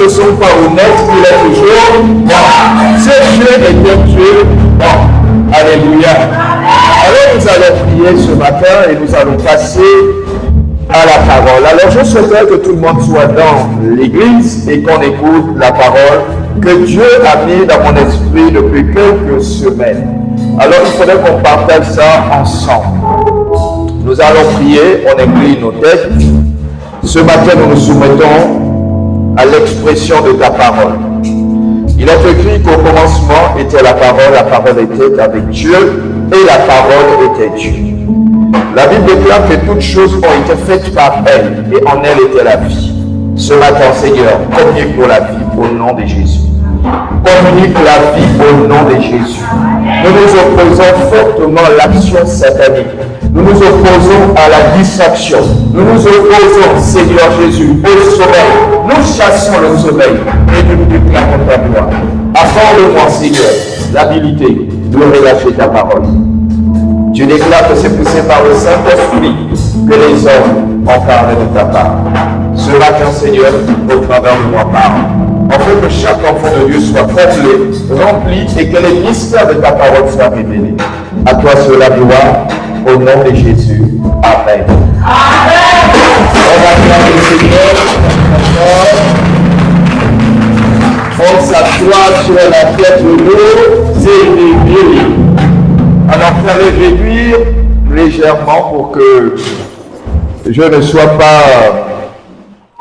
ne sont pas honnêtes, il est toujours bon. Ce Dieu est un Dieu bon. Alléluia. Alors nous allons prier ce matin et nous allons passer à la parole. Alors je souhaiterais que tout le monde soit dans l'église et qu'on écoute la parole que Dieu a mis dans mon esprit depuis quelques semaines. Alors il faudrait qu'on partage ça ensemble. Nous allons prier, on incline nos têtes. Ce matin, nous nous soumettons à l'expression de ta parole. Il est écrit qu'au commencement était la parole était avec Dieu et la parole était Dieu. La Bible déclare que toutes choses ont été faites par elle et en elle était la vie. Ce matin, Seigneur, communique-nous la vie au nom de Jésus. Communique la vie au nom de Jésus. Nous nous opposons fortement à l'action satanique. Nous nous opposons à la distraction. Nous nous opposons, Seigneur Jésus, au sommeil. Nous chassons le sommeil et nous nous déclarons ta gloire. Accorde-moi, Seigneur, l'habilité de relâcher ta parole. Tu déclares que c'est poussé par le Saint-Esprit que les hommes ont parlé de ta part. Ce matin, Seigneur, au travers de moi parle. Afin que chaque enfant de Dieu soit comblé, rempli et que les mystères de ta parole soient révélés. À toi sur la gloire, au nom de Jésus. Amen. Amen. On va acclamer le Seigneur. On s'assoit sur la tête de l'eau et réduire. Alors, fallait réduire légèrement pour que je ne sois pas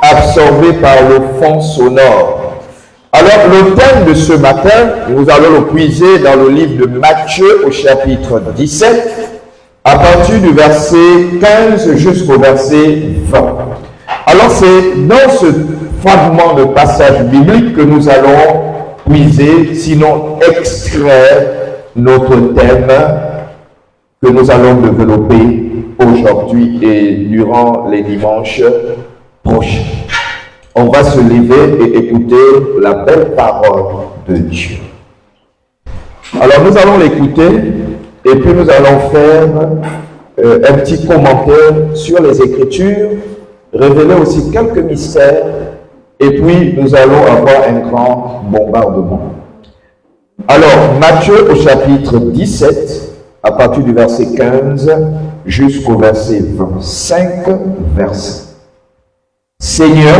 absorbé par le fond sonore. Alors, le thème de ce matin, nous allons le puiser dans le livre de Matthieu au chapitre 17, à partir du verset 15 jusqu'au verset 20. Alors, c'est dans ce fragment de passage biblique que nous allons puiser, sinon extraire notre thème que nous allons développer aujourd'hui et durant les dimanches prochains. On va se lever et écouter la belle parole de Dieu. Alors nous allons l'écouter et puis nous allons faire un petit commentaire sur les Écritures, révéler aussi quelques mystères et puis nous allons avoir un grand bombardement. Alors Matthieu au chapitre 17, à partir du verset 15 jusqu'au verset 25 versets. Seigneur,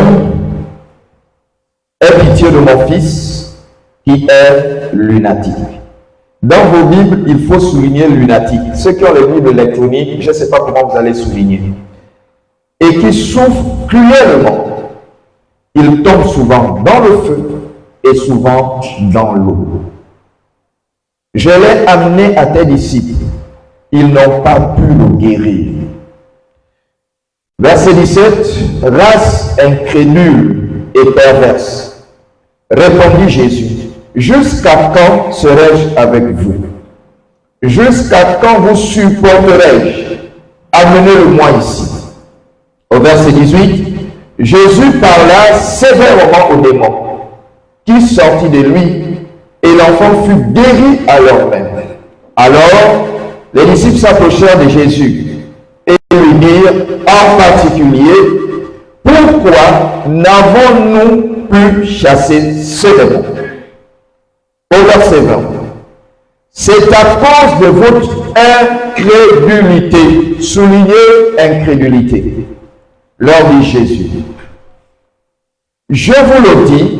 aie pitié de mon fils qui est lunatique. Dans vos Bibles, il faut souligner lunatique. Ceux qui ont les Bibles électroniques, je ne sais pas comment vous allez souligner. Et qui souffre cruellement. Il tombe souvent dans le feu et souvent dans l'eau. Je l'ai amené à tes disciples. Ils n'ont pas pu le guérir. Verset 17, race incrédule et perverse. Répondit Jésus, jusqu'à quand serai-je avec vous? Jusqu'à quand vous supporterai-je? Amenez-le-moi ici. Au verset 18, Jésus parla sévèrement au démon, qui sortit de lui, et l'enfant fut guéri à l'heure même. Alors, les disciples s'approchèrent de Jésus et lui dirent en particulier, pourquoi n'avons-nous pu chasser ce démon? Au verset 20, c'est à cause de votre incrédulité, soulignez incrédulité, leur dit Jésus. Je vous le dis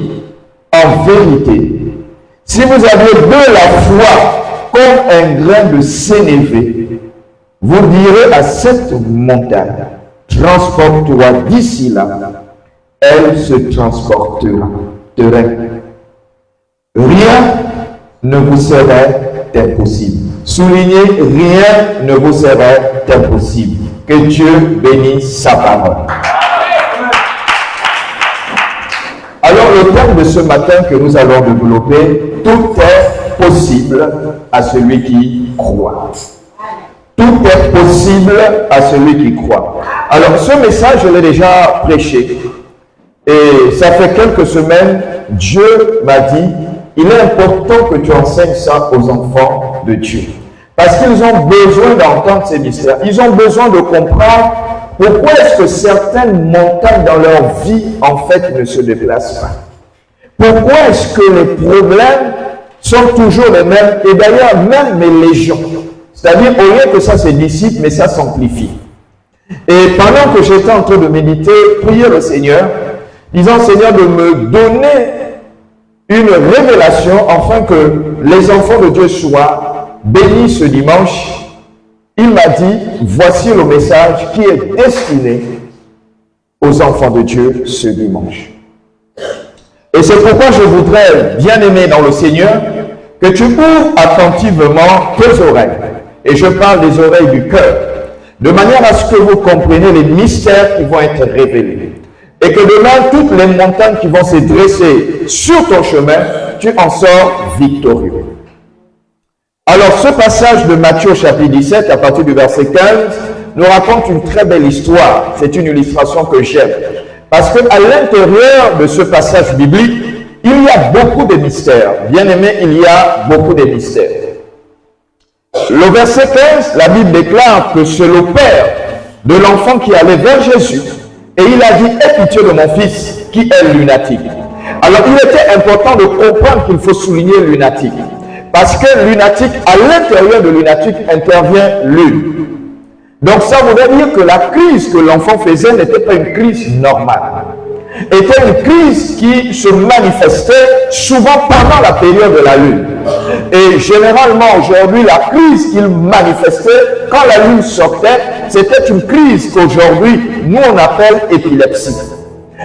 en vérité, si vous aviez de la foi comme un grain de sénévé, vous direz à cette montagne, transporte-toi d'ici là, elle se transportera. Rien ne vous serait impossible. Soulignez, rien ne vous serait impossible. Que Dieu bénisse sa parole. Alors le thème de ce matin que nous allons développer, tout est possible à celui qui croit. Tout est possible à celui qui croit. Alors ce message, je l'ai déjà prêché. Et ça fait quelques semaines, Dieu m'a dit, il est important que tu enseignes ça aux enfants de Dieu. Parce qu'ils ont besoin d'entendre ces mystères. Ils ont besoin de comprendre pourquoi est-ce que certaines montagnes dans leur vie, en fait, ne se déplacent pas. Pourquoi est-ce que les problèmes sont toujours les mêmes? Et d'ailleurs, même les légions. C'est-à-dire, au lieu que ça se dissipe, mais ça s'amplifie. Et pendant que j'étais en train de méditer, prier le Seigneur, disant, Seigneur, de me donner une révélation afin que les enfants de Dieu soient bénis ce dimanche, il m'a dit, voici le message qui est destiné aux enfants de Dieu ce dimanche. Et c'est pourquoi je voudrais, bien aimé dans le Seigneur, que tu ouvres attentivement tes oreilles. Et je parle des oreilles du cœur, de manière à ce que vous compreniez les mystères qui vont être révélés. Et que demain, toutes les montagnes qui vont se dresser sur ton chemin, tu en sors victorieux. Alors, ce passage de Matthieu chapitre 17, à partir du verset 15, nous raconte une très belle histoire. C'est une illustration que j'aime. Parce qu'à l'intérieur de ce passage biblique, il y a beaucoup de mystères. Bien aimé, il y a beaucoup de mystères. Le verset 15, la Bible déclare que c'est le père de l'enfant qui allait vers Jésus. Et il a dit, aie pitié de mon fils qui est lunatique. Alors, il était important de comprendre qu'il faut souligner lunatique. Parce que lunatique, à l'intérieur de lunatique, intervient lune. Donc, ça voudrait dire que la crise que l'enfant faisait n'était pas une crise normale. Était une crise qui se manifestait souvent pendant la période de la lune. Et généralement, aujourd'hui, la crise qu'il manifestait quand la lune sortait, c'était une crise qu'aujourd'hui, nous, on appelle épilepsie.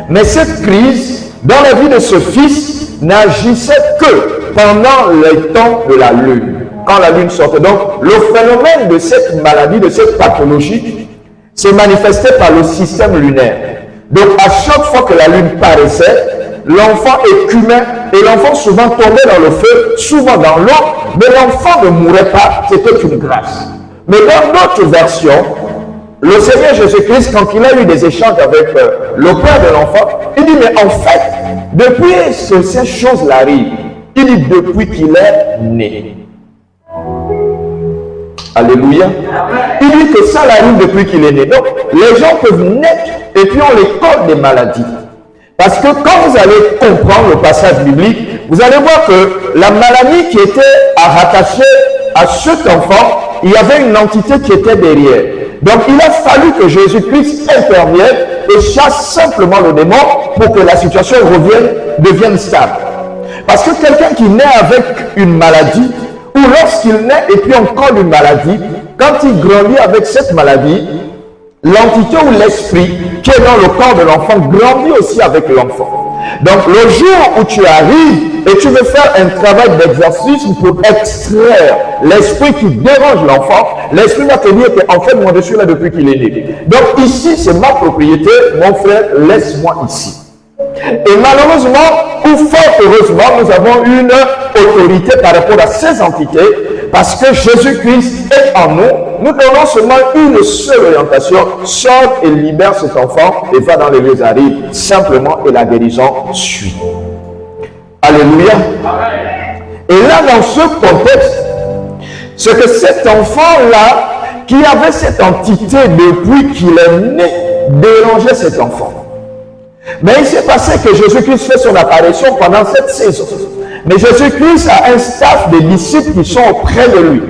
Mais cette crise, dans la vie de ce fils, n'agissait que pendant le temps de la lune. Quand la lune sortait. Donc, le phénomène de cette maladie, de cette pathologie, se manifestait par le système lunaire. Donc, à chaque fois que la lune paraissait, l'enfant écumait et l'enfant souvent tombait dans le feu, souvent dans l'eau, mais l'enfant ne mourait pas, c'était une grâce. Mais dans d'autres versions, le Seigneur Jésus-Christ, quand il a eu des échanges avec le père de l'enfant, il dit, mais en fait, depuis que ces choses-là arrivent, il dit, depuis qu'il est né. Alléluia. Il dit que ça arrive depuis qu'il est né. Donc, les gens peuvent naître et puis on les colle des maladies. Parce que quand vous allez comprendre le passage biblique, vous allez voir que la maladie qui était rattachée à cet enfant, il y avait une entité qui était derrière. Donc, il a fallu que Jésus-Christ intervienne et chasse simplement le démon pour que la situation devienne stable. Parce que quelqu'un qui naît avec une maladie, ou lorsqu'il naît et puis on colle une maladie, quand il grandit avec cette maladie, l'entité ou l'esprit qui est dans le corps de l'enfant grandit aussi avec l'enfant. Donc le jour où tu arrives et tu veux faire un travail d'exercice pour extraire l'esprit qui dérange l'enfant, l'esprit va te dire qu'en fait moi je suis là depuis qu'il est né. Donc ici c'est ma propriété, mon frère, laisse-moi ici. Et malheureusement, ou fort heureusement, nous avons une autorité par rapport à ces entités, parce que Jésus-Christ est en nous. Nous donnons seulement une seule orientation, sors et libère cet enfant et va dans les lieux arides, simplement, et la guérison suit. Alléluia. Et là, dans ce contexte, c'est que cet enfant-là, qui avait cette entité depuis qu'il est né, dérangeait cet enfant. Mais il s'est passé que Jésus-Christ fait son apparition pendant cette saison. Mais Jésus-Christ a un staff de disciples qui sont auprès de lui,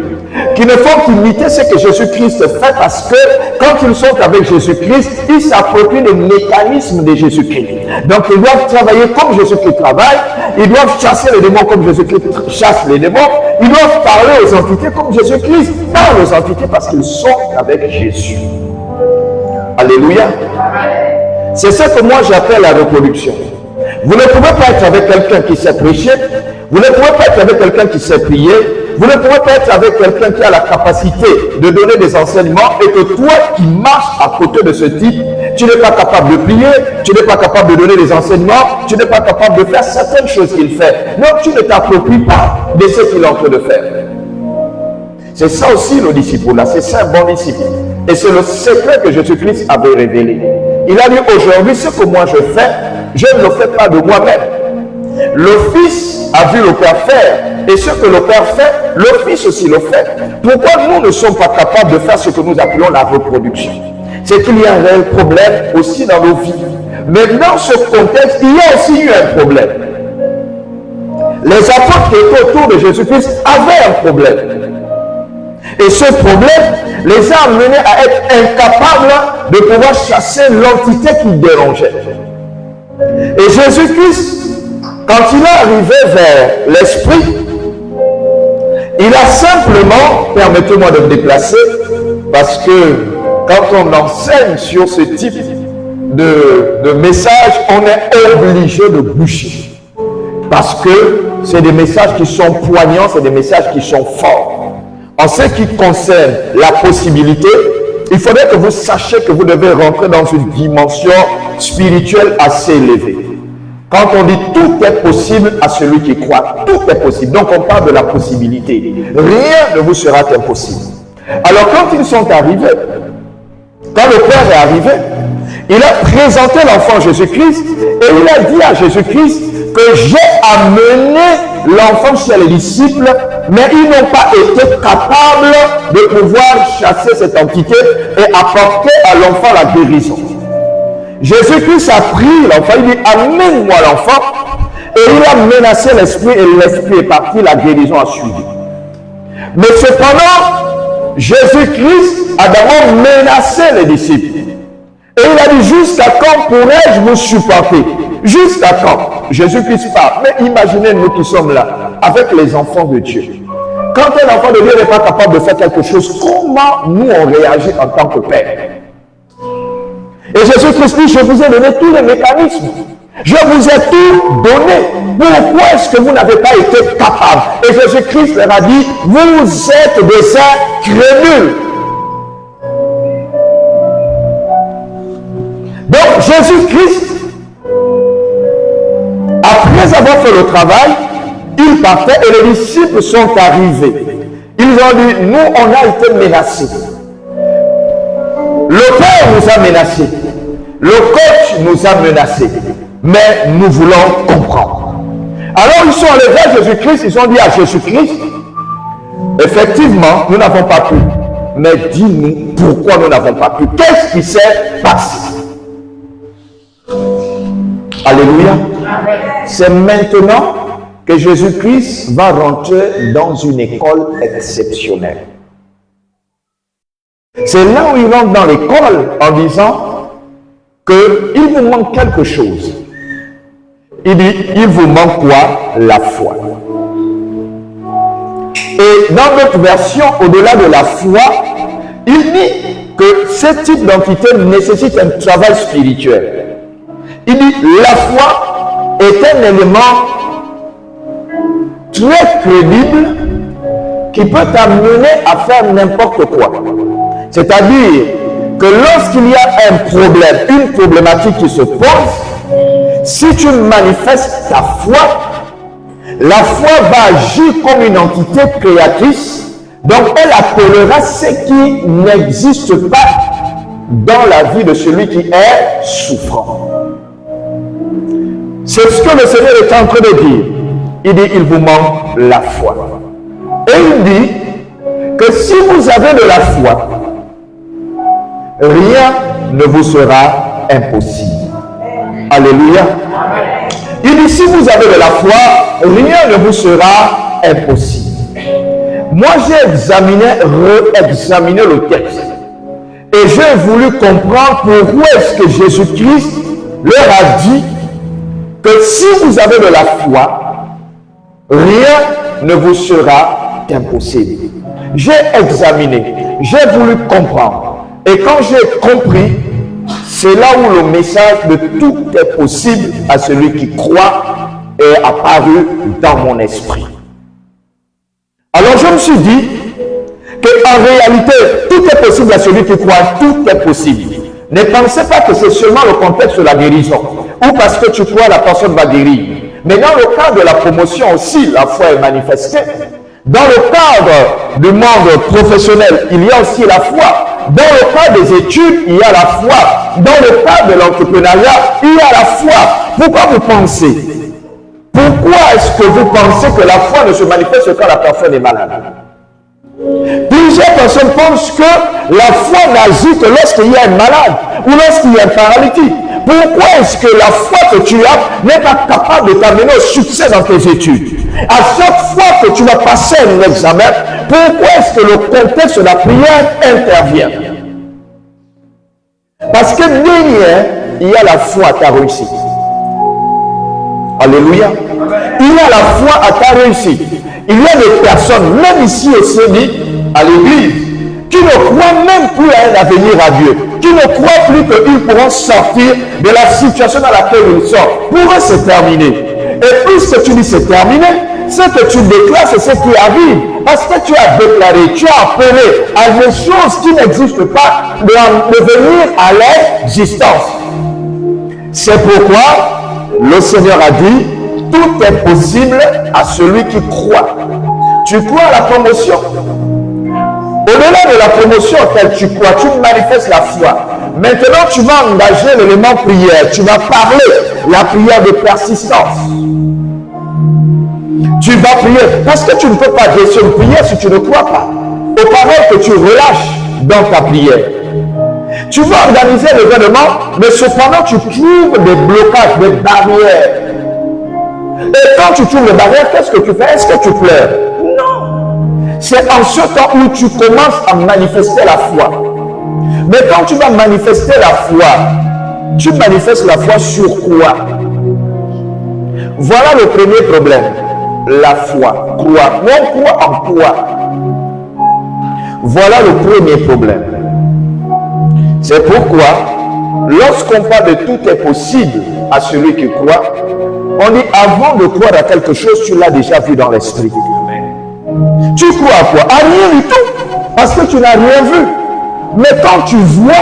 qui ne font qu'imiter ce que Jésus-Christ fait, parce que quand ils sont avec Jésus-Christ, ils s'approprient les mécanismes de Jésus-Christ. Donc ils doivent travailler comme Jésus-Christ travaille, ils doivent chasser les démons comme Jésus-Christ chasse les démons, ils doivent parler aux entités comme Jésus-Christ parle aux entités parce qu'ils sont avec Jésus. Alléluia. C'est ça que moi j'appelle la reproduction. Vous ne pouvez pas être avec quelqu'un qui sait prêcher, vous ne pouvez pas être avec quelqu'un qui sait prier, vous ne pouvez pas être avec quelqu'un qui a la capacité de donner des enseignements et que toi qui marches à côté de ce type, tu n'es pas capable de prier, tu n'es pas capable de donner des enseignements, tu n'es pas capable de faire certaines choses qu'il fait. Non, tu ne t'appropries pas de ce qu'il est en train de faire. C'est ça aussi le disciple là, c'est ça un bon disciple. Et c'est le secret que Jésus-Christ avait révélé. Il a dit aujourd'hui, ce que moi je fais, je ne le fais pas de moi-même. Le Fils a vu le Père faire, et ce que le Père fait, le Fils aussi le fait. Pourquoi nous ne sommes pas capables de faire ce que nous appelons la reproduction? C'est qu'il y a un réel problème aussi dans nos vies. Mais dans ce contexte, il y a aussi eu un problème. Les apôtres qui étaient autour de Jésus-Christ avaient un problème. Et ce problème les a amenés à être incapables de pouvoir chasser l'entité qui dérangeait. Et Jésus-Christ, quand il est arrivé vers l'Esprit, il a simplement, permettez-moi de me déplacer, parce que quand on enseigne sur ce type de message, on est obligé de bouger. Parce que c'est des messages qui sont poignants, c'est des messages qui sont forts. En ce qui concerne la possibilité, il faudrait que vous sachiez que vous devez rentrer dans une dimension spirituelle assez élevée. Quand on dit tout est possible à celui qui croit, tout est possible. Donc on parle de la possibilité. Rien ne vous sera impossible. Alors quand ils sont arrivés, quand le Père est arrivé, il a présenté l'enfant Jésus-Christ et il a dit à Jésus-Christ que j'ai amené l'enfant chez les disciples, mais ils n'ont pas été capables de pouvoir chasser cette entité et apporter à l'enfant la guérison. Jésus-Christ a pris l'enfant, il dit amène-moi l'enfant, et il a menacé l'esprit et l'esprit est parti, la guérison a suivi. Mais cependant, Jésus-Christ a d'abord menacé les disciples. Et il a dit, jusqu'à quand pourrais-je vous supporter? Jusqu'à quand? Jésus-Christ parle. Mais imaginez nous qui sommes là, avec les enfants de Dieu. Quand un enfant de Dieu n'est pas capable de faire quelque chose, comment nous on réagit en tant que père? Et Jésus-Christ dit, je vous ai donné tous les mécanismes. Je vous ai tout donné. Pourquoi est-ce que vous n'avez pas été capable? Et Jésus-Christ leur a dit, vous êtes des incrédules. Donc Jésus-Christ, après avoir fait le travail, il partait et les disciples sont arrivés. Ils ont dit, nous on a été menacés. Le Père nous a menacés. Le coach nous a menacés. Mais nous voulons comprendre. Alors ils sont allés vers Jésus-Christ, ils ont dit à Jésus-Christ, effectivement, nous n'avons pas pu. Mais dis-nous pourquoi nous n'avons pas pu. Qu'est-ce qui s'est passé? Alléluia. C'est maintenant que Jésus-Christ va rentrer dans une école exceptionnelle. C'est là où il rentre dans l'école en disant qu'il vous manque quelque chose. Il dit, il vous manque quoi? La foi. Et dans notre version, au-delà de la foi, il dit que ce type d'entité nécessite un travail spirituel. Il dit, la foi est un élément très crédible qui peut t'amener à faire n'importe quoi. C'est-à-dire que lorsqu'il y a un problème, une problématique qui se pose, si tu manifestes ta foi, la foi va agir comme une entité créatrice, donc elle appellera ce qui n'existe pas dans la vie de celui qui est souffrant. C'est ce que le Seigneur est en train de dire. Il dit, il vous manque la foi. Et il dit que si vous avez de la foi, rien ne vous sera impossible. Alléluia. Il dit, si vous avez de la foi, rien ne vous sera impossible. Moi, j'ai réexaminé le texte. Et j'ai voulu comprendre pourquoi est-ce que Jésus-Christ leur a dit que si vous avez de la foi, rien ne vous sera impossible. J'ai examiné, j'ai voulu comprendre. Et quand j'ai compris, c'est là où le message de tout est possible à celui qui croit est apparu dans mon esprit. Alors je me suis dit qu'en réalité, tout est possible à celui qui croit, tout est possible. Ne pensez pas que c'est seulement le contexte de la guérison, ou parce que tu crois la personne va guérir. Mais dans le cadre de la promotion aussi, la foi est manifestée. Dans le cadre du monde professionnel, il y a aussi la foi. Dans le cadre des études, il y a la foi. Dans le cadre de l'entrepreneuriat, il y a la foi. Pourquoi vous pensez? Pourquoi est-ce que vous pensez que la foi ne se manifeste quand la personne est malade? Plusieurs personnes pensent que la foi n'agit que lorsqu'il y a un malade ou lorsqu'il y a un paralytique. Pourquoi est-ce que la foi que tu as n'est pas capable de t'amener au succès dans tes études? À chaque fois que tu vas passer un examen, pourquoi est-ce que le contexte de la prière intervient? Parce que derrière, il y a la foi à ta réussite. Alléluia. Il y a la foi à ta réussite. Il y a des personnes, même ici au CENI, à l'église, qui ne croient même plus à un avenir à Dieu, qui ne croient plus qu'ils pourront sortir de la situation dans laquelle ils sont. Pour eux, c'est terminé. Et puisque tu dis c'est terminé, ce que tu déclares, c'est ce qui arrive. Parce que tu as déclaré, tu as appelé à des choses qui n'existent pas de venir à l'existence. C'est pourquoi le Seigneur a dit, tout est possible à celui qui croit. Tu crois à la promotion. Au-delà de la promotion auquel tu crois, tu manifestes la foi. Maintenant, tu vas engager l'élément prière. Tu vas parler la prière de persistance. Tu vas prier parce que tu ne peux pas décider une prière si tu ne crois pas. Au pareil que tu relâches dans ta prière. Tu vas organiser l'événement, mais cependant tu trouves des blocages, des barrières. Et quand tu trouves les barrières, qu'est-ce que tu fais? Est-ce que tu pleures? Non. C'est en ce temps où tu commences à manifester la foi. Mais quand tu vas manifester la foi, tu manifestes la foi sur quoi? Voilà le premier problème. La foi. Croire. On croit en quoi? Voilà le premier problème. C'est pourquoi, lorsqu'on parle de tout est possible à celui qui croit, on dit avant de croire à quelque chose, tu l'as déjà vu dans l'esprit. Tu crois à quoi? À rien du tout. Parce que tu n'as rien vu. Mais quand tu vois,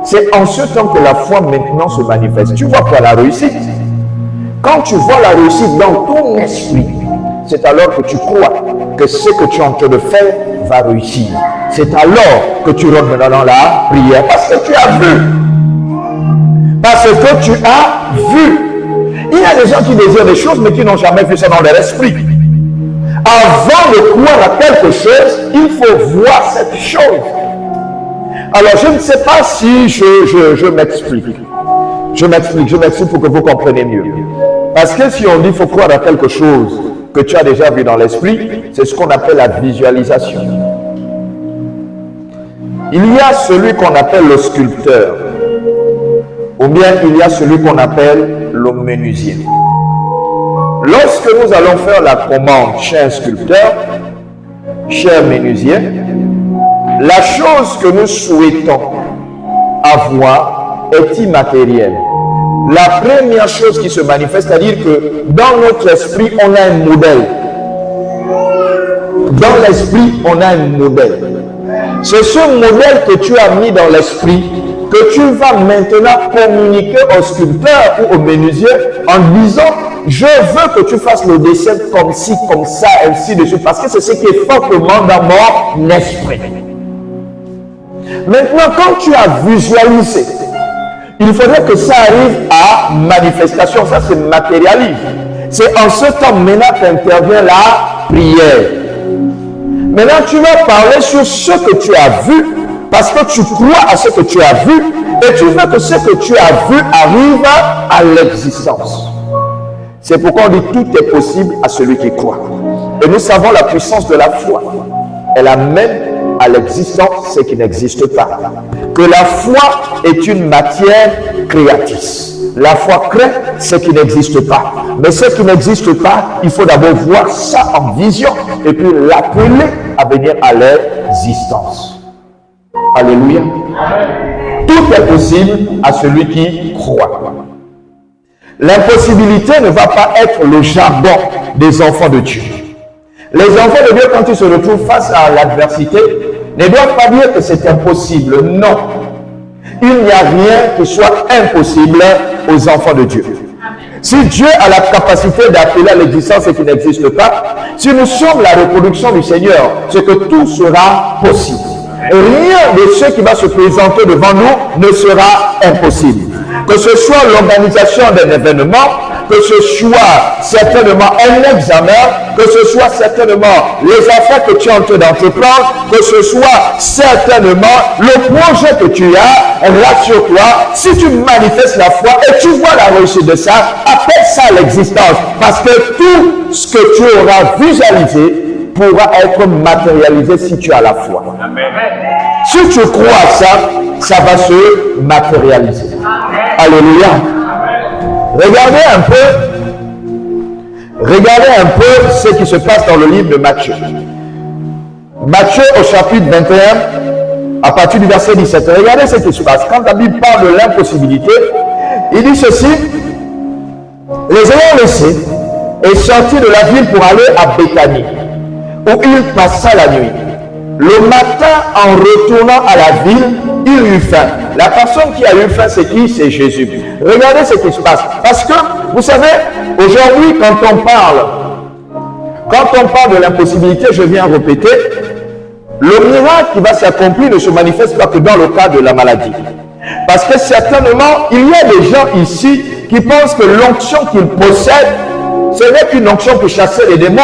c'est en ce temps que la foi maintenant se manifeste. Tu vois quoi? La réussite. Quand tu vois la réussite dans ton esprit, c'est alors que tu crois que ce que tu es en train de faire va réussir. C'est alors que tu rentres maintenant dans la prière. Parce que tu as vu. Parce que tu as vu. Il y a des gens qui désirent des choses, mais qui n'ont jamais vu ça dans leur esprit. Avant de croire à quelque chose, il faut voir cette chose. Alors, je ne sais pas si je m'explique. Je m'explique pour que vous compreniez mieux. Parce que si on dit qu'il faut croire à quelque chose que tu as déjà vu dans l'esprit, c'est ce qu'on appelle la visualisation. Il y a celui qu'on appelle le sculpteur, ou bien il y a celui qu'on appelle le menuisier. Lorsque nous allons faire la commande chez un sculpteur, chez un menuisier, la chose que nous souhaitons avoir est immatérielle. La première chose qui se manifeste, c'est-à-dire que dans notre esprit, on a un modèle. Dans l'esprit, on a un modèle. C'est ce modèle que tu as mis dans l'esprit que tu vas maintenant communiquer au sculpteur ou au menuisier en disant « Je veux que tu fasses le dessin comme ci, comme ça, ainsi de suite. » Parce que c'est ce qui est fortement dans mon esprit. Maintenant, quand tu as visualisé, il faudrait que ça arrive à manifestation. Ça, c'est matérialisme. C'est en ce temps maintenant qu'intervient la prière. Maintenant, tu vas parler sur ce que tu as vu, parce que tu crois à ce que tu as vu, et tu veux que ce que tu as vu arrive à l'existence. C'est pourquoi on dit tout est possible à celui qui croit. Et nous savons la puissance de la foi. Elle amène à l'existence ce qui n'existe pas. Que la foi est une matière créatrice. La foi crée ce qui n'existe pas. Mais ce qui n'existe pas, il faut d'abord voir ça en vision et puis l'appeler à venir à l'existence. Alléluia. Tout est possible à celui qui croit. L'impossibilité ne va pas être le jargon des enfants de Dieu. Les enfants de Dieu, quand ils se retrouvent face à l'adversité, ne doivent pas dire que c'est impossible. Non. Il n'y a rien qui soit impossible aux enfants de Dieu. Si Dieu a la capacité d'appeler à l'existence ce qui n'existe pas, si nous sommes la reproduction du Seigneur, c'est que tout sera possible. Rien de ce qui va se présenter devant nous ne sera impossible. Que ce soit l'organisation d'un événement, que ce soit certainement un examen, que ce soit certainement les affaires que tu es en train d'entreprendre, que ce soit certainement le projet que tu as, rassure-toi, si tu manifestes la foi et tu vois la réussite de ça, appelle ça l'existence. Parce que tout ce que tu auras visualisé pourra être matérialisé si tu as la foi. Amen. Si tu crois à ça, ça va se matérialiser. Amen. Alléluia. Amen. Regardez un peu ce qui se passe dans le livre de Matthieu. Matthieu au chapitre 21, à partir du verset 17. Regardez ce qui se passe. Quand la Bible parle de l'impossibilité, il dit ceci: les ayant laissés et sortis de la ville pour aller à Béthanie, où il passa la nuit. Le matin, en retournant à la ville, il eut faim. La personne qui a eu faim, c'est qui? C'est Jésus. Regardez ce qui se passe. Parce que, vous savez, aujourd'hui, quand on parle de l'impossibilité, je viens répéter, le miracle qui va s'accomplir ne se manifeste pas que dans le cas de la maladie. Parce que certainement, il y a des gens ici qui pensent que l'onction qu'ils possèdent, ce n'est qu'une onction pour chasser les démons,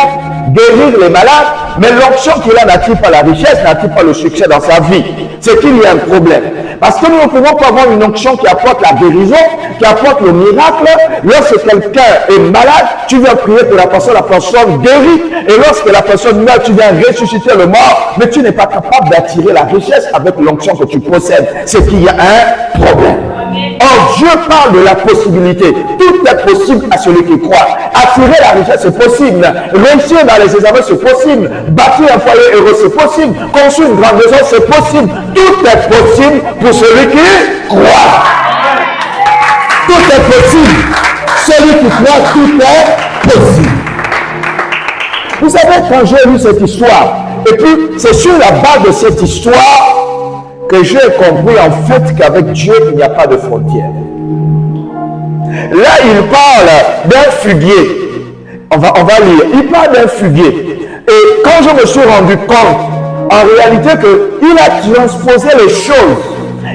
guérir les malades, mais l'onction qu'il a n'attire pas la richesse, n'attire pas le succès dans sa vie. C'est qu'il y a un problème. Parce que nous ne pouvons pas avoir une onction qui apporte la guérison, qui apporte le miracle. Lorsque quelqu'un est malade, tu viens prier pour la personne guérit. Et lorsque la personne meurt, tu viens ressusciter le mort, mais tu n'es pas capable d'attirer la richesse avec l'onction que tu possèdes. C'est qu'il y a un problème. Or, Dieu parle de la possibilité. Tout est possible à celui qui croit. Attirer la richesse, c'est possible. Réussir dans les examens, c'est possible. Bâtir un foyer heureux, c'est possible. Construire une grande maison, c'est possible. Tout est possible pour celui qui croit. Tout est possible. Celui qui croit, tout est possible. Vous savez, quand j'ai lu cette histoire, et puis c'est sur la base de cette histoire que j'ai compris en fait qu'avec Dieu, il n'y a pas de frontières. Là, il parle d'un fuguier. On va lire. Il parle d'un fuguier. Et quand je me suis rendu compte, en réalité, qu'il a transposé les choses.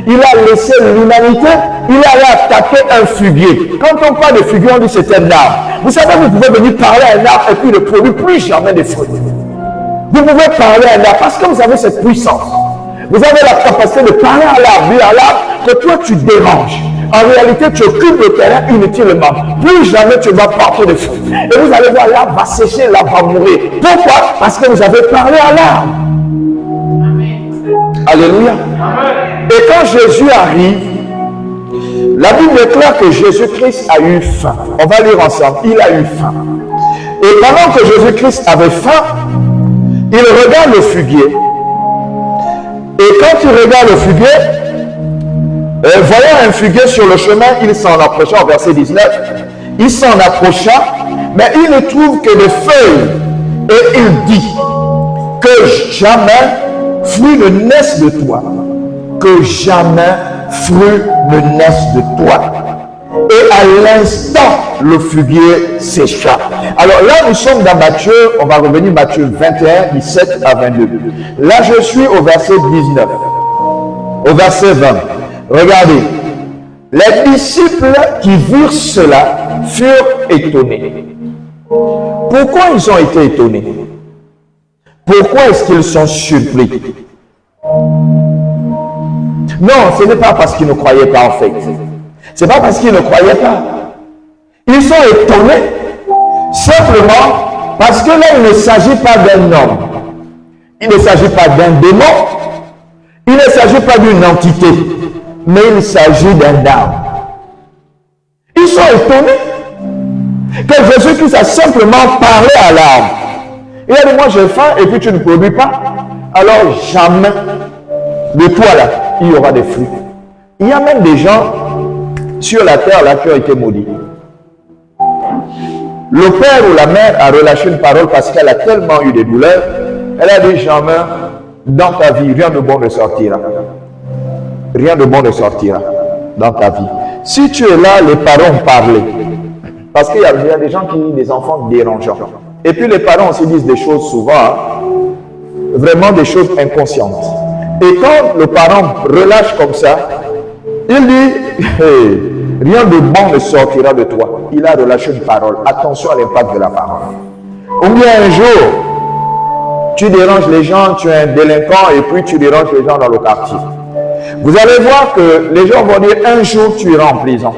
Il a laissé l'humanité, il a attaqué un fuguier. Quand on parle de fuguier, on dit c'est un arbre. Vous savez, vous pouvez venir parler à un arbre et puis ne produit plus jamais de fruits. Vous pouvez parler à un arbre parce que vous avez cette puissance. Vous avez la capacité de parler à l'arbre, que toi tu déranges. En réalité, tu occupes le terrain inutilement. Plus jamais tu vas porter de fruits. Et vous allez voir, l'arbre va sécher, l'arbre va mourir. Pourquoi? Parce que vous avez parlé à l'arbre. Alléluia. Et quand Jésus arrive, la Bible déclare que Jésus-Christ a eu faim. On va lire ensemble. Il a eu faim. Et pendant que Jésus-Christ avait faim, il regarde le fuguier. Et quand il regarde le fuguier, voyant un fuguier sur le chemin, il s'en approcha, au verset 19. Il s'en approcha, mais il ne trouve que des feuilles. Et il dit, que jamais fruit ne naisse de toi. Que jamais fruit ne naisse de toi. Et à l'instant, le fuguier s'écha. Alors là, nous sommes dans Matthieu, on va revenir Matthieu 21, 17 à 22. Là, je suis au verset 19, au verset 20. Regardez, les disciples qui virent cela furent étonnés. Pourquoi ils ont été étonnés? Pourquoi est-ce qu'ils sont surpris? Non, ce n'est pas parce qu'ils ne croyaient pas en fait. Ce n'est pas parce qu'ils ne croyaient pas. Ils sont étonnés simplement parce que là, il ne s'agit pas d'un homme. Il ne s'agit pas d'un démon. Il ne s'agit pas d'une entité. Mais il s'agit d'un âme. Ils sont étonnés que Jésus-Christ a simplement parlé à l'âme. Il a dit, moi j'ai faim et puis tu ne produis pas. Alors jamais de toi là, il y aura des fruits. Il y a même des gens sur la terre là qui ont été maudits. Le père ou la mère a relâché une parole parce qu'elle a tellement eu des douleurs. Elle a dit, jamais dans ta vie, rien de bon ne sortira. Rien de bon ne sortira dans ta vie. Si tu es là, les parents ont parlé. Parce qu'il y a des gens qui ont des enfants dérangeants. Et puis les parents aussi disent des choses souvent, vraiment des choses inconscientes. Et quand le parent relâche comme ça, il dit, hey, rien de bon ne sortira de toi. Il a relâché une parole. Attention à l'impact de la parole. Ou bien un jour, tu déranges les gens, tu es un délinquant et puis tu déranges les gens dans le quartier. Vous allez voir que les gens vont dire un jour tu iras en prison.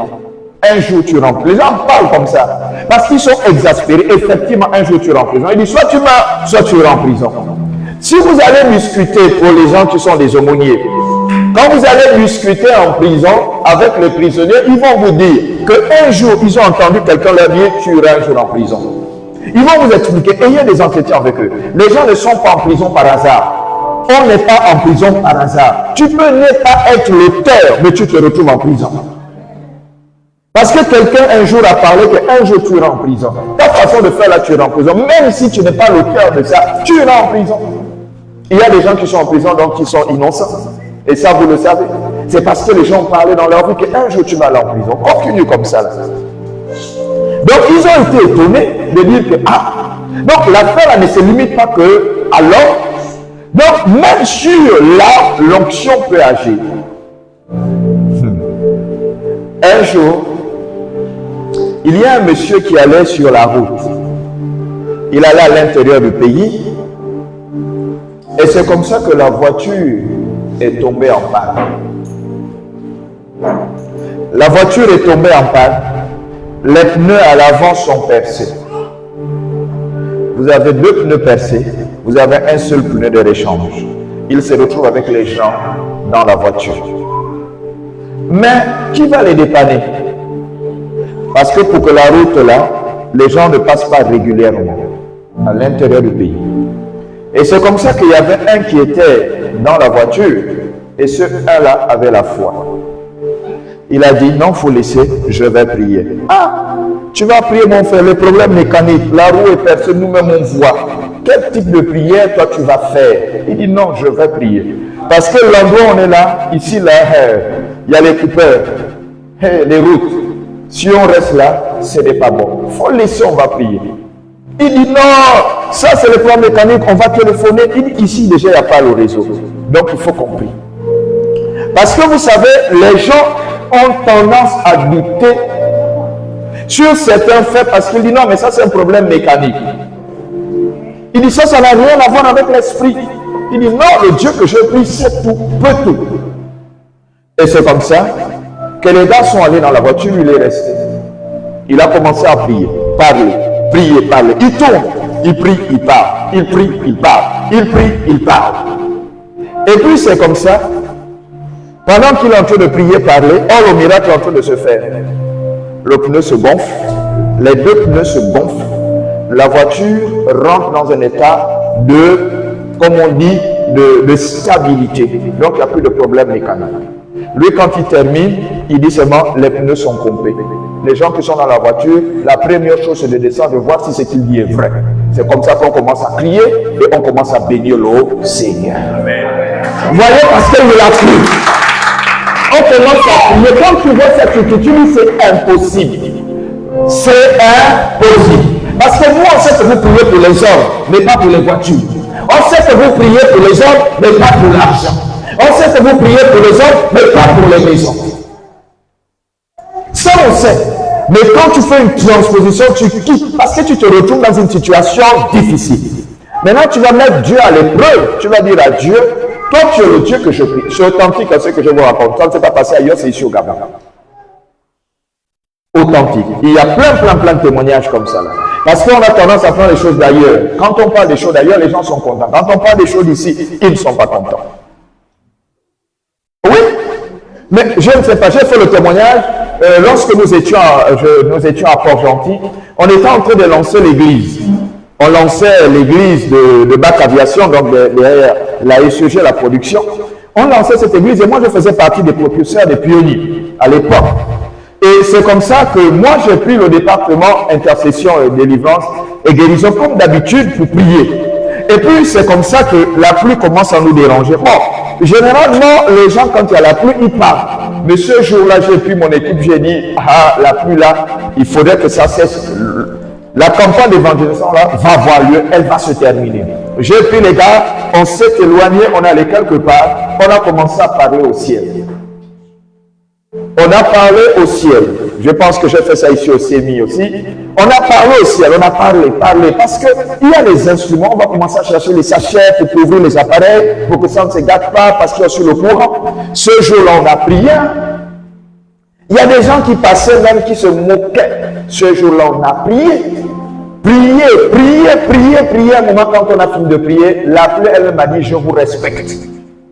Un jour tu iras en prison. Les gens parlent comme ça. Parce qu'ils sont exaspérés. Effectivement, un jour tu iras en prison. Ils disent soit tu meurs, soit tu iras en prison. Si vous allez discuter pour les gens qui sont des aumôniers, quand vous allez discuter en prison avec les prisonniers, ils vont vous dire qu'un jour, ils ont entendu quelqu'un leur dire tu iras un jour en prison. Ils vont vous expliquer, ayez des entretiens avec eux. Les gens ne sont pas en prison par hasard. On n'est pas en prison par hasard. Tu peux ne pas être l'auteur, mais tu te retrouves en prison. Parce que quelqu'un un jour a parlé qu'un jour tu iras en prison. Ta façon de faire là, tu iras en prison. Même si tu n'es pas l'auteur de ça, tu iras en prison. Il y a des gens qui sont en prison, donc qui sont innocents. Et ça, vous le savez. C'est parce que les gens ont parlé dans leur vie qu'un jour tu vas aller en prison. Continue comme ça là. Donc ils ont été étonnés de dire que donc l'affaire là ne se limite pas que à l'homme. Donc même sur là, l'onction peut agir. Un jour, il y a un monsieur qui allait sur la route. Il allait à l'intérieur du pays. Et c'est comme ça que la voiture est tombée en panne. La voiture est tombée en panne. Les pneus à l'avant sont percés. Vous avez 2 pneus percés. Vous avez un seul pneu de réchange. Il se retrouve avec les gens dans la voiture. Mais qui va les dépanner? Parce que pour que la route là, les gens ne passent pas régulièrement à l'intérieur du pays. Et c'est comme ça qu'il y avait un qui était dans la voiture et ce un-là avait la foi. Il a dit non, il faut laisser, je vais prier. Tu vas prier mon frère, le problème mécanique, la roue est percée, nous-mêmes on voit. Quel type de prière toi tu vas faire? Il dit non, je vais prier. Parce que l'endroit où on est là, ici là, il y a les coupeurs, les routes. Si on reste là, ce n'est pas bon. Il faut laisser, on va prier. Il dit non, ça c'est le plan mécanique, on va téléphoner. Il dit ici déjà il n'y a pas le réseau. Donc il faut qu'on prie. Parce que vous savez, les gens ont tendance à douter sur certains faits parce qu'il dit non, mais ça c'est un problème mécanique. Il dit ça n'a rien à voir avec l'esprit. Il dit non, le Dieu que je prie, c'est tout, peut tout. Et c'est comme ça que les gars sont allés dans la voiture, il est resté. Il a commencé à prier, parler, prier, parler. Il tourne, il prie, il parle, il prie, il parle, il prie, il parle. Et puis c'est comme ça, pendant qu'il est en train de prier, parler, le miracle est en train de se faire. Le pneu se gonfle, les 2 pneus se gonflent, la voiture rentre dans un état de, comme on dit, de stabilité. Donc il n'y a plus de problème mécanique. Lui, quand il termine, il dit seulement les pneus sont pompés. Les gens qui sont dans la voiture, la première chose c'est de descendre, de voir si ce qu'il dit est vrai. C'est comme ça qu'on commence à crier et on commence à bénir le Seigneur. Amen. Voyez, parce qu'il l'a cru. On commence à prier. Quand tu vois cette écriture, c'est impossible. C'est impossible. Parce que nous, on sait que vous priez pour les hommes, mais pas pour les voitures. On sait que vous priez pour les hommes, mais pas pour l'argent. On sait que vous priez pour les hommes, mais pas pour les maisons. Ça, on sait. Mais quand tu fais une transposition, tu quittes parce que tu te retrouves dans une situation difficile. Maintenant, tu vas mettre Dieu à l'épreuve. Tu vas dire à Dieu, toi, tu es le Dieu que je prie. C'est authentique à ce que je vous raconte. Ça ne s'est pas passé ailleurs, c'est ici au Gabon. Authentique. Il y a plein de témoignages comme ça. Là. Parce qu'on a tendance à prendre les choses d'ailleurs. Quand on parle des choses d'ailleurs, les gens sont contents. Quand on parle des choses d'ici, ils ne sont pas contents. Oui, mais je ne sais pas, j'ai fait le témoignage. Lorsque nous étions à Port-Gentil, on était en train de lancer l'église. On lançait l'église de Bac Aviation, donc derrière la SEG, la production. On lançait cette église et moi je faisais partie des propulseurs, des pionniers à l'époque. Et c'est comme ça que moi j'ai pris le département intercession et délivrance et guérison comme d'habitude pour prier. Et puis c'est comme ça que la pluie commence à nous déranger. Bon, généralement les gens quand il y a la pluie, ils partent. Mais ce jour-là, j'ai pris mon équipe, j'ai dit, la pluie là, il faudrait que ça cesse. La campagne d'évangélisation là va avoir lieu, elle va se terminer. J'ai pris les gars, on s'est éloigné, on est allé quelque part, on a commencé à parler au ciel. On a parlé au ciel. Je pense que j'ai fait ça ici au CMI aussi. On a parlé au ciel, on a parlé. Parce qu'il y a les instruments, on va commencer à chercher les sachets pour couvrir les appareils, pour que ça ne se gâte pas, parce qu'il y a sur le courant. Ce jour-là, on a prié. Il y a des gens qui passaient même qui se moquaient. Ce jour-là, on a prié. Prier. Un moment, quand on a fini de prier, la pluie, elle m'a dit, je vous respecte.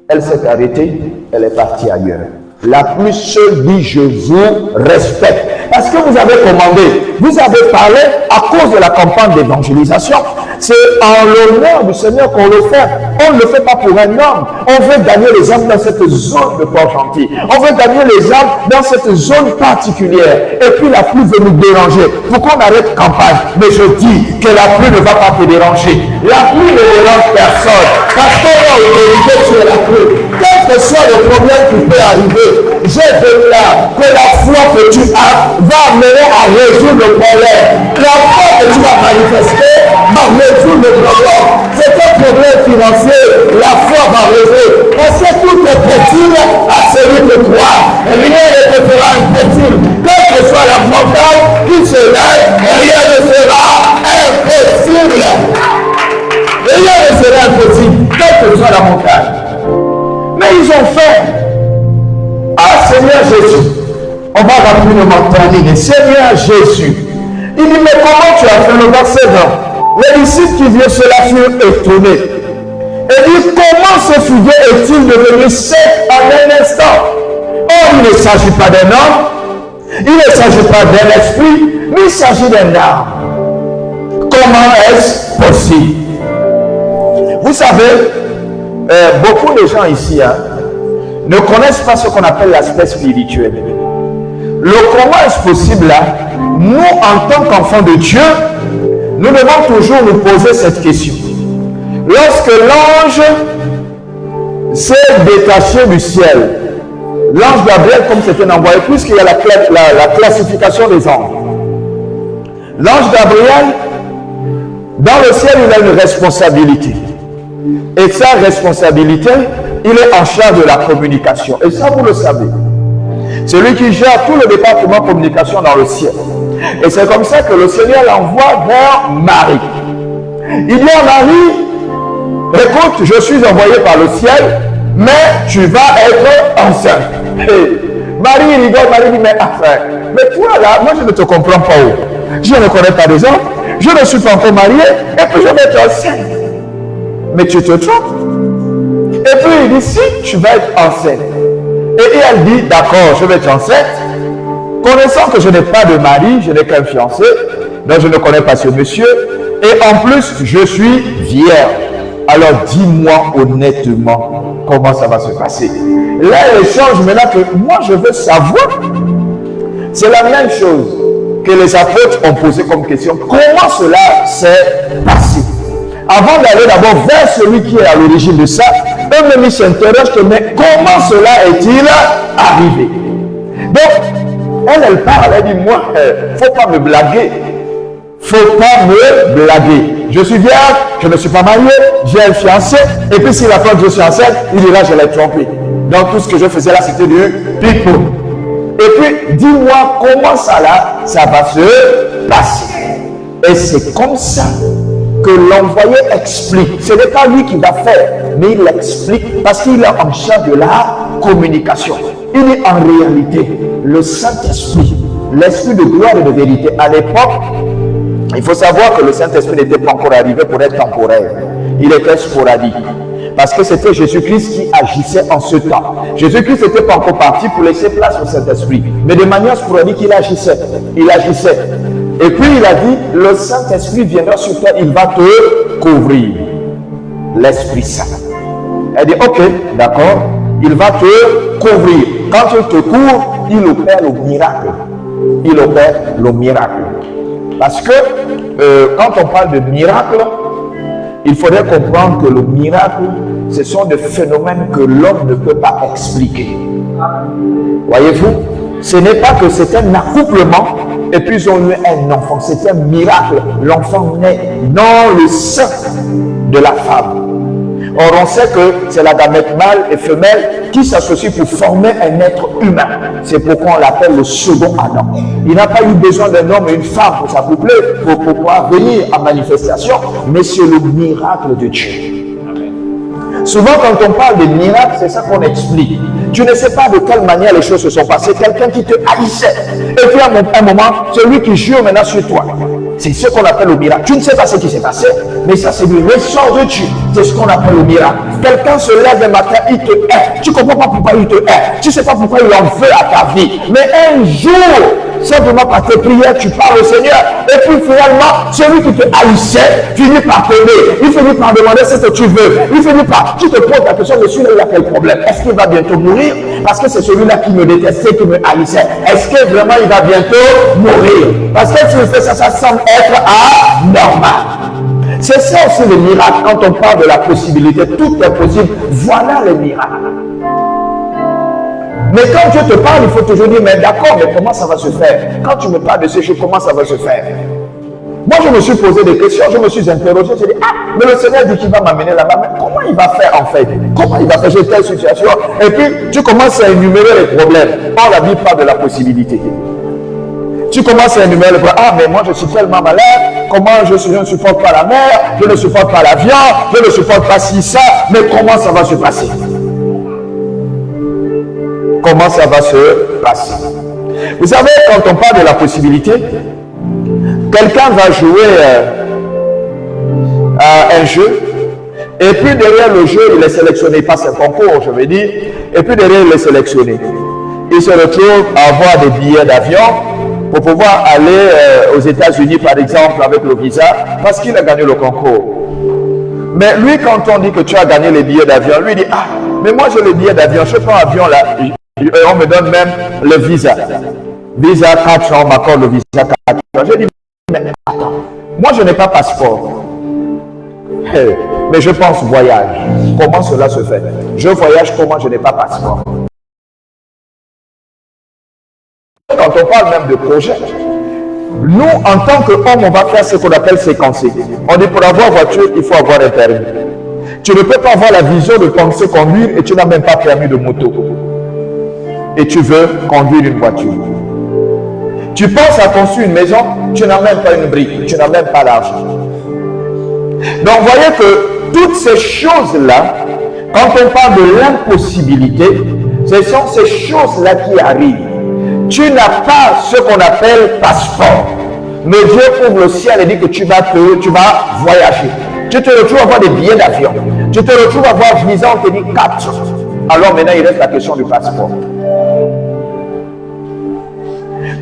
Elle s'est arrêtée, elle est partie ailleurs. La pluie seule dit, je vous respecte. Parce que vous avez commandé, vous avez parlé à cause de la campagne d'évangélisation. C'est en l'honneur du Seigneur qu'on le fait. On ne le fait pas pour un homme. On veut gagner les âmes dans cette zone de Port-Gentil. On veut gagner les âmes dans cette zone particulière. Et puis la pluie veut nous déranger. Pour qu'on arrête campagne. Mais je dis que la pluie ne va pas te déranger. La pluie ne dérange personne. Parce qu'on a autorité sur la pluie. Quel que soit le problème qui peut arriver, j'ai de là que la foi que tu as va amener à résoudre le problème. La foi que tu vas manifester va résoudre le problème. C'est un problème financier, la foi va résoudre. Parce que tout est possible à celui qui croit. Rien ne te fera impossible. Quelle que soit la montagne qui se lève, rien ne sera impossible. Rien ne sera impossible, quelle que soit la montagne. Mais ils ont fait. Ah Seigneur Jésus, on va rapidement terminer. Seigneur Jésus, il dit, mais comment tu as fait le verset 20? Les disciples qui virent cela furent étonnés. Et dit, comment ce figuier est-il devenu sec en un instant? Or, il ne s'agit pas d'un homme, il ne s'agit pas d'un esprit, mais il s'agit d'un arbre. Comment est-ce possible? Vous savez, beaucoup de gens ici ne connaissent pas ce qu'on appelle l'aspect spirituel. Le comment est-ce possible là, nous en tant qu'enfants de Dieu, nous devons toujours nous poser cette question. Lorsque l'ange s'est détaché du ciel, l'ange Gabriel, comme c'était envoyé, puisqu'il y a la classification des anges, l'ange Gabriel, dans le ciel, il a une responsabilité. Et sa responsabilité, il est en charge de la communication. Et ça, vous le savez. C'est lui qui gère tout le département communication dans le ciel. Et c'est comme ça que le Seigneur l'envoie vers Marie. Il dit à Marie, écoute, je suis envoyé par le ciel, mais tu vas être enceinte. Et Marie rigole, Marie dit, mais enfin, mais toi là, moi je ne te comprends pas où. Je ne connais pas des hommes, je ne suis pas encore marié, et puis je vais être enceinte. Mais tu te trompes. Et puis il dit, si tu vas être enceinte. Et elle dit, d'accord, je vais être enceinte. Connaissant que je n'ai pas de mari, je n'ai qu'un fiancé, donc je ne connais pas ce monsieur. Et en plus, je suis vierge. Alors dis-moi honnêtement comment ça va se passer. Là, elle change maintenant que moi je veux savoir. C'est la même chose que les apôtres ont posé comme question. Comment cela s'est passé? Avant d'aller d'abord vers celui qui est à l'origine de ça, eux-mêmes ils s'interrogent que mais comment cela est-il arrivé? Donc, elle parle, elle dit, moi, faut pas me blaguer. Faut pas me blaguer. Je suis vierge, je ne suis pas marié, j'ai un fiancé, et puis s'il apprend que je suis enceinte, il dira je l'ai trompé. Donc tout ce que je faisais là, c'était du pipeau. Et puis, dis-moi comment ça là, ça va se passer. Et c'est comme ça que l'envoyé explique. Ce n'est pas lui qui va faire, mais il explique parce qu'il est en charge de la communication. Il est en réalité le Saint-Esprit, l'Esprit de gloire et de vérité. À l'époque, il faut savoir que le Saint-Esprit n'était pas encore arrivé pour être temporaire. Il était sporadique. Parce que c'était Jésus-Christ qui agissait en ce temps. Jésus-Christ n'était pas encore parti pour laisser place au Saint-Esprit. Mais de manière sporadique, il agissait. Il agissait. Et puis il a dit, le Saint-Esprit viendra sur toi, il va te couvrir. L'Esprit Saint. Elle dit, ok, d'accord, il va te couvrir. Quand il te couvre, il opère le miracle. Il opère le miracle. Parce que quand on parle de miracle, il faudrait comprendre que le miracle, ce sont des phénomènes que l'homme ne peut pas expliquer. Voyez-vous, ce n'est pas que c'est un accouplement et puis ils ont eu un enfant. C'est un miracle. L'enfant naît dans le sein de la femme. Or, on sait que c'est la gamète mâle et femelle qui s'associent pour former un être humain. C'est pourquoi on l'appelle le second Adam. Il n'a pas eu besoin d'un homme et une femme pour s'accoupler, pour pouvoir venir à manifestation, mais c'est le miracle de Dieu. Souvent, quand on parle de miracles, c'est ça qu'on explique. Tu ne sais pas de quelle manière les choses se sont passées. Quelqu'un qui te haïssait. Et puis, à un moment, celui qui jure maintenant sur toi. C'est ce qu'on appelle le miracle. Tu ne sais pas ce qui s'est passé, mais ça, c'est du ressort de Dieu. C'est ce qu'on appelle le miracle. Quelqu'un se lève le matin, il te hait. Tu ne comprends pas pourquoi il te hait. Tu ne sais pas pourquoi il en veut à ta vie. Mais un jour, simplement par tes prières, tu parles au Seigneur. Et puis, finalement, celui qui te haïssait finit par t'aimer. Il finit par demander ce que tu veux. Il finit par... Tu te poses la question de celui-là, il a quel problème? Est-ce qu'il va bientôt mourir? Parce que c'est celui-là qui me détestait, qui me haïssait. Est-ce que vraiment il va bientôt mourir? Parce que s'il fait ça, ça semble être anormal. C'est ça aussi le miracle. Quand on parle de la possibilité, tout est possible. Voilà le miracle. Mais quand Dieu te parle, il faut toujours dire, mais d'accord, mais comment ça va se faire? Quand tu me parles de ces choses, comment ça va se faire? Moi, je me suis posé des questions, je me suis interrogé, je me suis dit, mais le Seigneur dit qu'il va m'amener là-bas, mais comment il va faire en fait? Comment il va faire cette telle situation? Et puis, tu commences à énumérer les problèmes. Or, la Bible parle de la possibilité. Tu commences à énumérer les problèmes. Ah, mais moi, je suis tellement malade. Comment je ne supporte pas la mer, je ne supporte pas l'avion, je ne supporte pas ci, ça. Mais comment ça va se passer? Comment ça va se passer? Vous savez, quand on parle de la possibilité, quelqu'un va jouer à un jeu, et puis derrière le jeu, il est sélectionné, il passe un concours, je veux dire, et puis derrière, il est sélectionné. Il se retrouve à avoir des billets d'avion pour pouvoir aller aux États-Unis, par exemple, avec le visa, parce qu'il a gagné le concours. Mais lui, quand on dit que tu as gagné les billets d'avion, lui dit, ah, mais moi j'ai les billets d'avion, je prends l'avion là, on me donne même le visa. Visa 4 ans, on m'accorde le visa 4 ans. Je dis, mais attends, moi je n'ai pas passeport. Mais je pense voyage. Comment cela se fait? Je voyage, comment je n'ai pas passeport? Quand on parle même de projet, nous, en tant qu'hommes, on va faire ce qu'on appelle séquencer. On dit pour avoir voiture, il faut avoir un permis. Tu ne peux pas avoir la vision de penser conduire et tu n'as même pas permis de moto. Et tu veux conduire une voiture. Tu penses à construire une maison, tu n'as même pas une brique, tu n'as même pas l'argent. Donc, vous voyez que toutes ces choses-là, quand on parle de l'impossibilité, ce sont ces choses-là qui arrivent. Tu n'as pas ce qu'on appelle passeport. Mais Dieu ouvre le ciel et dit que tu vas voyager. Tu te retrouves à avoir des billets d'avion. Tu te retrouves à avoir visa, on te dit 4. Alors maintenant, il reste la question du passeport.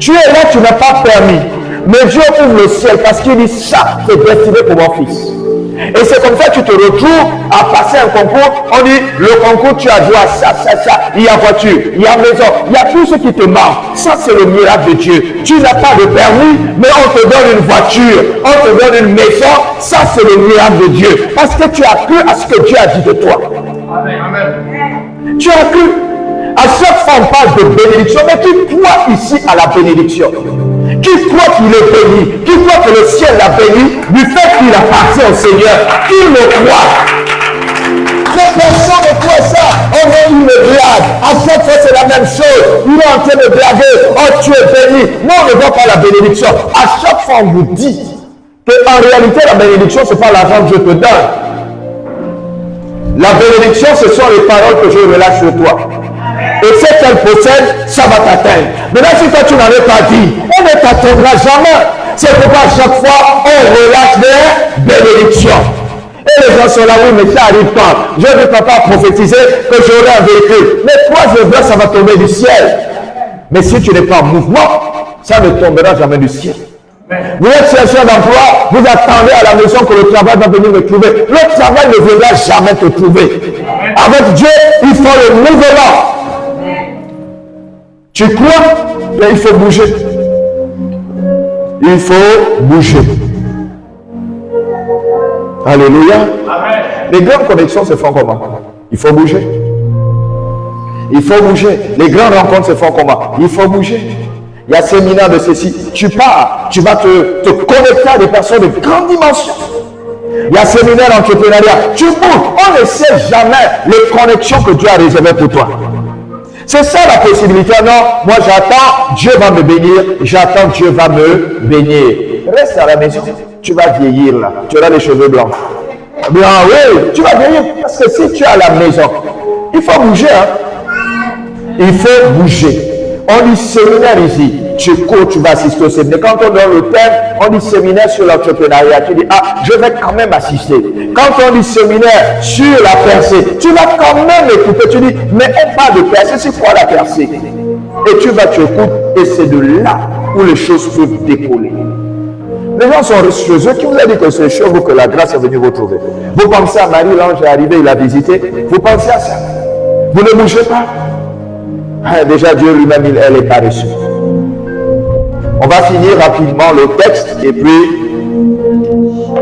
Tu es là, tu n'as pas permis. Mais Dieu ouvre le ciel parce qu'il dit ça, c'est destiné pour mon fils. Et c'est comme ça que tu te retrouves à passer un concours. On dit, le concours, tu as droit à ça. Il y a voiture, il y a maison, il y a tout ce qui te manque. Ça, c'est le miracle de Dieu. Tu n'as pas de permis, mais on te donne une voiture, on te donne une maison. Ça, c'est le miracle de Dieu. Parce que tu as cru à ce que Dieu a dit de toi. Amen. Tu as cru. À chaque fois, on parle de bénédiction, mais qui croit ici à la bénédiction? Qui croit qu'il est béni? Qui croit que le ciel l'a béni du fait qu'il appartient au Seigneur? Qui le croit? Personne ne croit ça. On est une blague. À chaque fois, c'est la même chose. Il est en train de blaguer. Oh, tu es béni. Non, on ne voit pas la bénédiction. À chaque fois, on vous dit qu'en réalité, la bénédiction, ce n'est pas l'argent que je te donne. La bénédiction, ce sont les paroles que je relâche sur toi. Et ce qu'elle possède, ça va t'atteindre. Maintenant, si toi tu n'en as pas dit, on ne t'atteindra jamais. C'est pourquoi à chaque fois, on relâche des bénédictions. Et les gens sont là, oui, mais ça arrive quand? Je ne peux pas prophétiser que j'aurai un véhicule. Mais 3 heures, ça va tomber du ciel. Mais si tu n'es pas en mouvement, ça ne tombera jamais du ciel. Vous êtes chercheur d'emploi, vous attendez à la maison que le travail va venir me trouver. Le travail ne viendra jamais te trouver. Avec Dieu, il faut le mouvement. Tu crois, mais il faut bouger. Il faut bouger. Alléluia. Amen. Les grandes connexions se font comment? Il faut bouger. Il faut bouger. Les grandes rencontres se font comment? Il faut bouger. Il y a séminaire de ceci. Tu pars, tu vas te connecter à des personnes de grande dimension. Il y a séminaire entrepreneuriat. Tu bouges. On ne sait jamais les connexions que Dieu a réservées pour toi. C'est ça la possibilité. Non, moi j'attends, Dieu va me bénir. J'attends, Dieu va me bénir. Reste à la maison. Tu vas vieillir là. Tu auras les cheveux blancs. Bien oui, tu vas vieillir. Parce que si tu es à la maison, il faut bouger. Hein? Il faut bouger. On dit séminaire ici. Tu cours, tu vas assister au séminaire. Quand on donne le thème, on dit séminaire sur l'entrepreneuriat. Tu dis, ah, je vais quand même assister. Quand on dit séminaire sur la percée, tu vas quand même écouter. Tu dis, mais on parle de percée, c'est quoi la percée? Et tu vas, tu écoutes, et c'est de là où les choses peuvent décoller. Les gens sont chez eux. Qui vous a dit que c'est chez vous que la grâce est venue vous trouver? Vous pensez à Marie, l'ange est arrivé, il a visité. Vous pensez à ça? Vous ne bougez pas? Ah, déjà, Dieu lui-même, elle est paresseuse. On va finir rapidement le texte et puis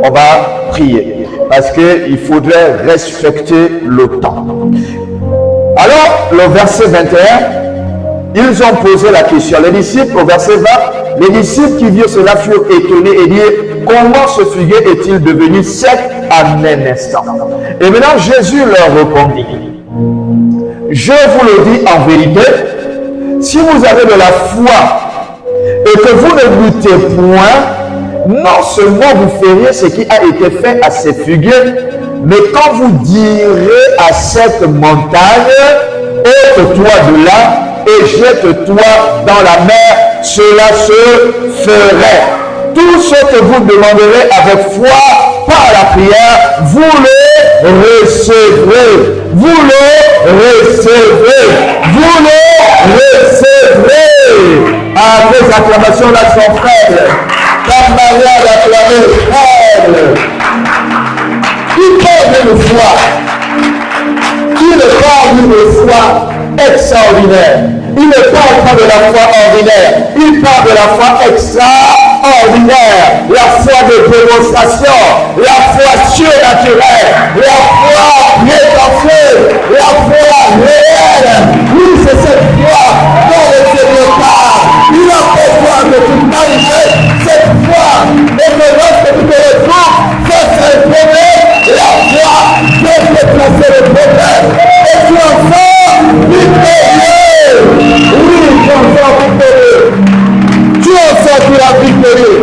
on va prier. Parce qu'il faudrait respecter le temps. Alors, le verset 21, ils ont posé la question. Les disciples, au verset 20, les disciples qui virent cela furent étonnés et dirent, comment ce figuier est-il devenu sec en un instant? Et maintenant, Jésus leur répondit, je vous le dis en vérité, si vous avez de la foi et que vous ne doutez point, non seulement vous ferez ce qui a été fait à ces figuiers, mais quand vous direz à cette montagne, ôte-toi de là et jette-toi dans la mer, cela se ferait. Tout ce que vous demanderez avec foi par la prière, vous le recevrez. Vous le recevrez. Vous le recevrez. À vos acclamations là sont frères. Comme Maria d'acclamer frère. Il parle d'une foi. Il parle d'une foi extraordinaire. Il ne parle pas de la foi ordinaire. Il parle de la foi extraordinaire. La foi de démonstration. La foi surnaturelle. La foi prétentieuse. La foi réelle. Oui, c'est cette foi dont le Seigneur parle. Il a besoin de toute manifeste cette foi. Et que lorsque tu te retrouves face à un problème, la foi peut déplacer le problème. Et tu en sors victorieux. Oui, tu en sors victorieux. Tu en sortiras victorieux.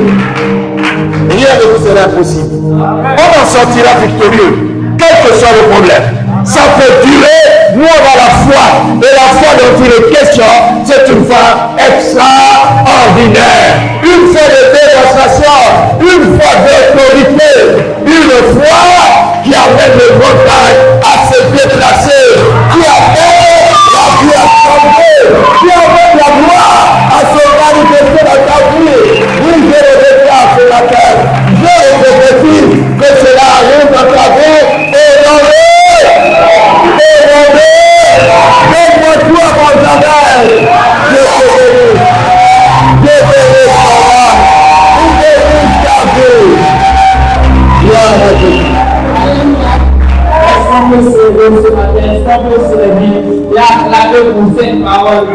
Rien ne vous sera impossible. On en sortira victorieux, quel que soit le problème. Ça peut durer, nous on a la foi. Et la foi dont il est question, c'est une foi extraordinaire. Une foi de démonstration, une foi d'autorité, une foi qui amène les montagnes à se déplacer, qui amène la vie à tomber, qui amène la gloire à se manifester dans ta vie. Oui, je le déclare ce matin. Je le prophétise que cela arrive dans ta vie et dans le donne-moi toi mon jardin. Je te bénis. Je te bénis, Papa. Je te bénis, ta vie. Gloire à Dieu. Est-ce qu'on peut se lever ce matin? Est-ce qu'on peut se lever et acclamer pour cette parole?